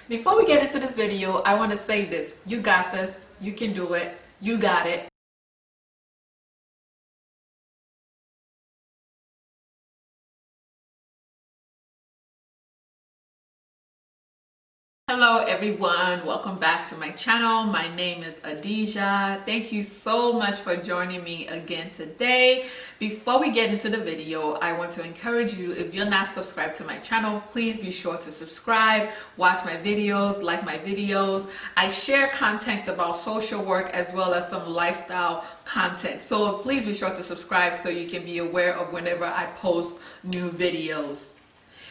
Before we get into this video, I want to say this. You got this. You can do it. You got it. Hello everyone, welcome back to my channel. My name is Adija. Thank you so much for joining me again today. Before we get into the video, I want to encourage you, if you're not subscribed to my channel, please be sure to subscribe, watch my videos, like my videos. I share content about social work as well as some lifestyle content. So please be sure to subscribe so you can be aware of whenever I post new videos.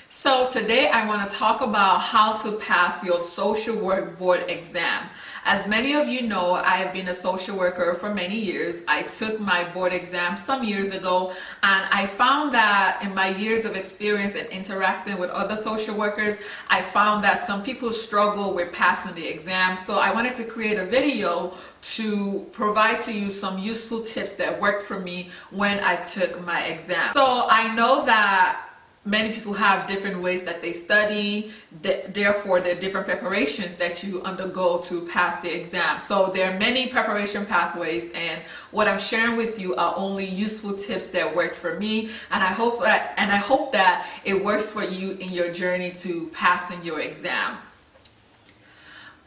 So today I want to talk about how to pass your social work board exam. As many of you know, I have been a social worker for many years. I took my board exam some years ago, and I found that in my years of experience and interacting with other social workers, I found that some people struggle with passing the exam. So I wanted to create a video to provide to you some useful tips that worked for me when I took my exam. So I know that many people have different ways that they study, therefore there are different preparations that you undergo to pass the exam. So there are many preparation pathways, and what I'm sharing with you are only useful tips that worked for me, and I hope that it works for you in your journey to passing your exam.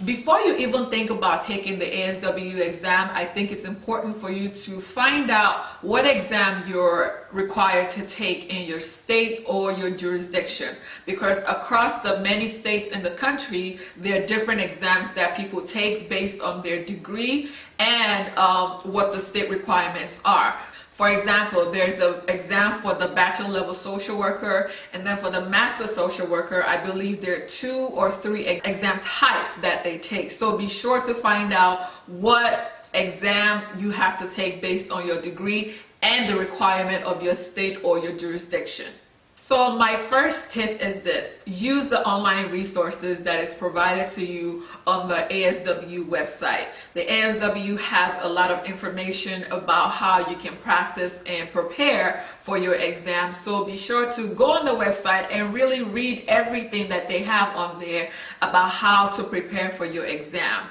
Before you even think about taking the ASW exam, I think it's important for you to find out what exam you're required to take in your state or your jurisdiction, because across the many states in the country, there are different exams that people take based on their degree and what the state requirements are. For example, there's an exam for the bachelor level social worker, and then for the master social worker, I believe there are 2 or 3 exam types that they take. So be sure to find out what exam you have to take based on your degree and the requirement of your state or your jurisdiction. So my first tip is this: use the online resources that is provided to you on the ASW website. The ASW has a lot of information about how you can practice and prepare for your exam. So be sure to go on the website and really read everything that they have on there about how to prepare for your exam.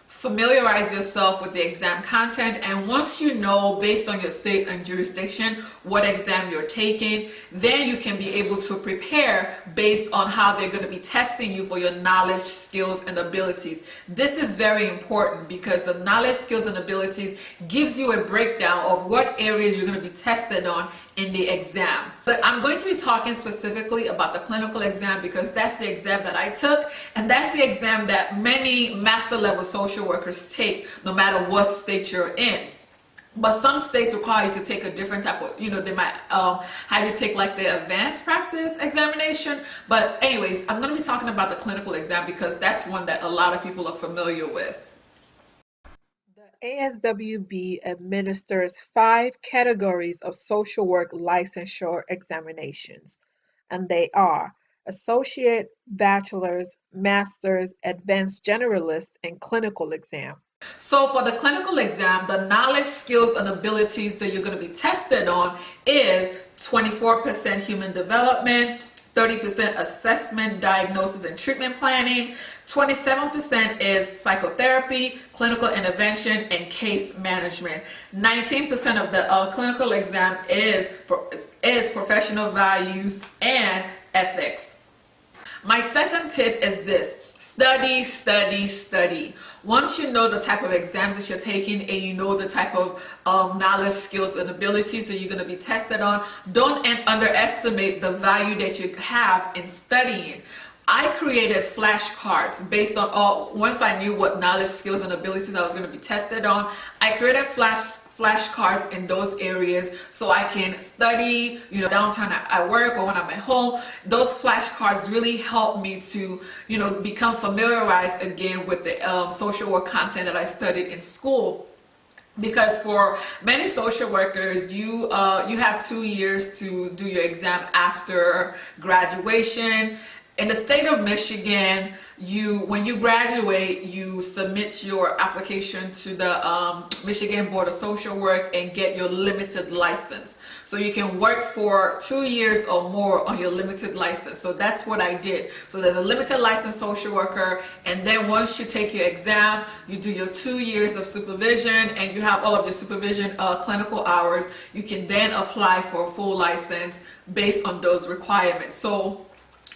Familiarize yourself with the exam content, and once you know based on your state and jurisdiction what exam you're taking, then you can be able to prepare based on how they're going to be testing you for your knowledge, skills, and abilities. This is very important because the knowledge, skills, and abilities gives you a breakdown of what areas you're going to be tested on in the exam. But I'm going to be talking specifically about the clinical exam because that's the exam that I took, and that's the exam that many master level social workers take no matter what state you're in. But some states require you to take a different type of, they might have you take like the advanced practice examination. But anyways, I'm going to be talking about the clinical exam because that's one that a lot of people are familiar with. ASWB administers 5 categories of social work licensure examinations, and they are associate, bachelor's, master's, advanced generalist, and clinical exam. So for the clinical exam, the knowledge, skills, and abilities that you're going to be tested on is 24% human development, 30% assessment, diagnosis, and treatment planning, 27% is psychotherapy, clinical intervention, and case management. 19% of the clinical exam is professional values and ethics. My second tip is this: study, study, study. Once you know the type of exams that you're taking and you know the type of knowledge, skills, and abilities that you're going to be tested on, don't underestimate the value that you have in studying. I created flashcards based on once I knew what knowledge, skills, and abilities I was going to be tested on, I created flashcards in those areas so I can study, downtime at work or when I'm at home. Those flashcards really help me to, become familiarized again with the social work content that I studied in school. Because for many social workers, you have 2 years to do your exam after graduation. In the state of Michigan, when you graduate, you submit your application to the Michigan Board of Social Work and get your limited license. So you can work for 2 years or more on your limited license. So that's what I did. So there's a limited license social worker, and then once you take your exam, you do your 2 years of supervision and you have all of your supervision clinical hours. You can then apply for a full license based on those requirements. So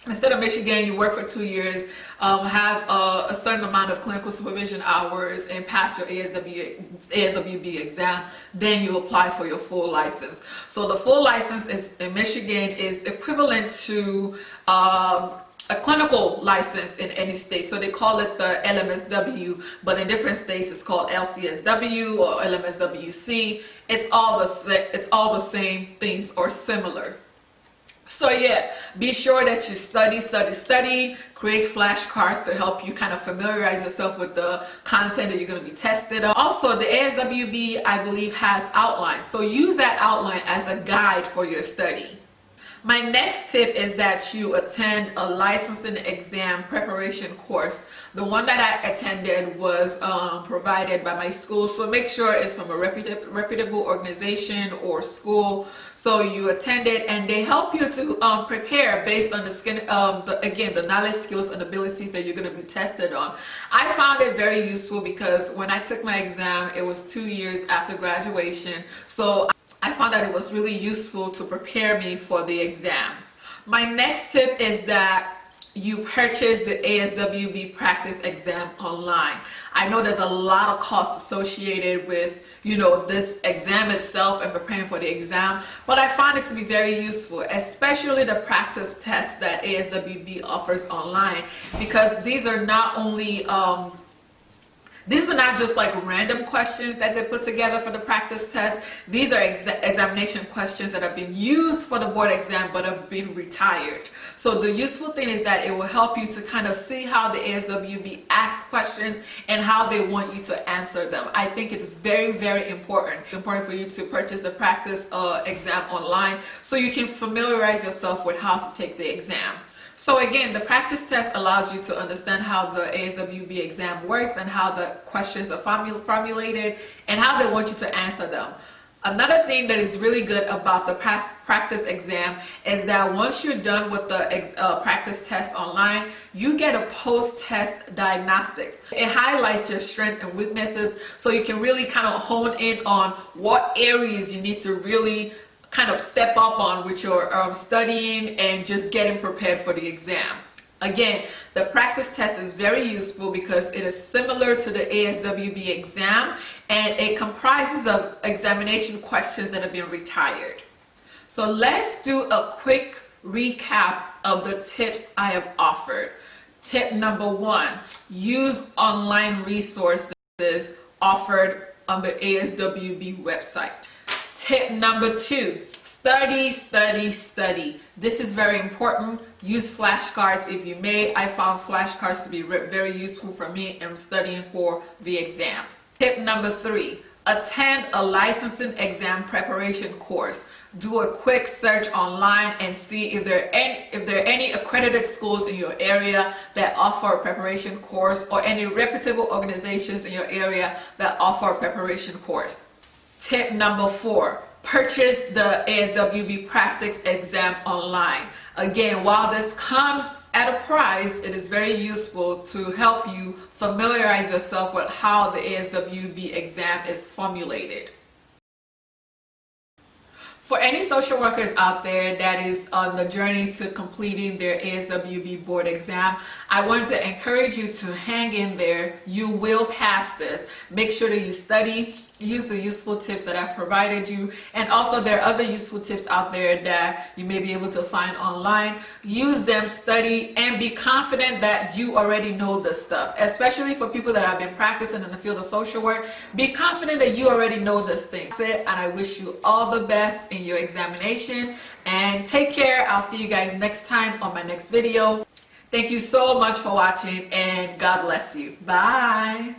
instead of Michigan, you work for 2 years, have a certain amount of clinical supervision hours, and pass your ASWB exam. Then you apply for your full license. So the full license in Michigan is equivalent to a clinical license in any state. So they call it the LMSW, but in different states it's called LCSW or LMSWC. It's all the same things or similar. So yeah, be sure that you study, create flashcards to help you kind of familiarize yourself with the content that you're going to be tested on. Also, the ASWB, I believe, has outlines. So use that outline as a guide for your study. My next tip is that you attend a licensing exam preparation course. The one that I attended was provided by my school, so make sure it's from a reputable organization or school. So you attend it, and they help you to prepare based on the knowledge, skills, and abilities that you're going to be tested on. I found it very useful because when I took my exam, it was 2 years after graduation. So I found that it was really useful to prepare me for the exam. My next tip is that you purchase the ASWB practice exam online. I know there's a lot of costs associated with, this exam itself and preparing for the exam, but I find it to be very useful, especially the practice tests that ASWB offers online, because these are not only these are not just like random questions that they put together for the practice test. These are examination questions that have been used for the board exam but have been retired. So the useful thing is that it will help you to kind of see how the ASWB asks questions and how they want you to answer them. I think it is very, very important. It's important for you to purchase the practice exam online so you can familiarize yourself with how to take the exam. So again, the practice test allows you to understand how the ASWB exam works and how the questions are formulated and how they want you to answer them. Another thing that is really good about the practice exam is that once you're done with the practice test online, you get a post-test diagnostics. It highlights your strengths and weaknesses so you can really kind of hone in on what areas you need to really kind of step up on with your studying and just getting prepared for the exam. Again, the practice test is very useful because it is similar to the ASWB exam and it comprises of examination questions that have been retired. So let's do a quick recap of the tips I have offered. Tip number 1, use online resources offered on the ASWB website. Tip number 2, study. This is very important. Use flashcards if you may. I found flashcards to be very useful for me in studying for the exam. Tip number 3, attend a licensing exam preparation course. Do a quick search online and see if there are any accredited schools in your area that offer a preparation course or any reputable organizations in your area that offer a preparation course. Tip number 4, purchase the ASWB practice exam online. Again, while this comes at a price, it is very useful to help you familiarize yourself with how the ASWB exam is formulated. For any social workers out there that is on the journey to completing their ASWB board exam, I want to encourage you to hang in there. You will pass this. Make sure that you study, use the useful tips that I've provided you, and also there are other useful tips out there that you may be able to find online. Use them, study, and be confident that you already know this stuff. Especially for people that have been practicing in the field of social work, be confident that you already know this thing. That's it, and I wish you all the best in your examination, and take care. I'll see you guys next time on my next video. Thank you so much for watching, and God bless you. Bye.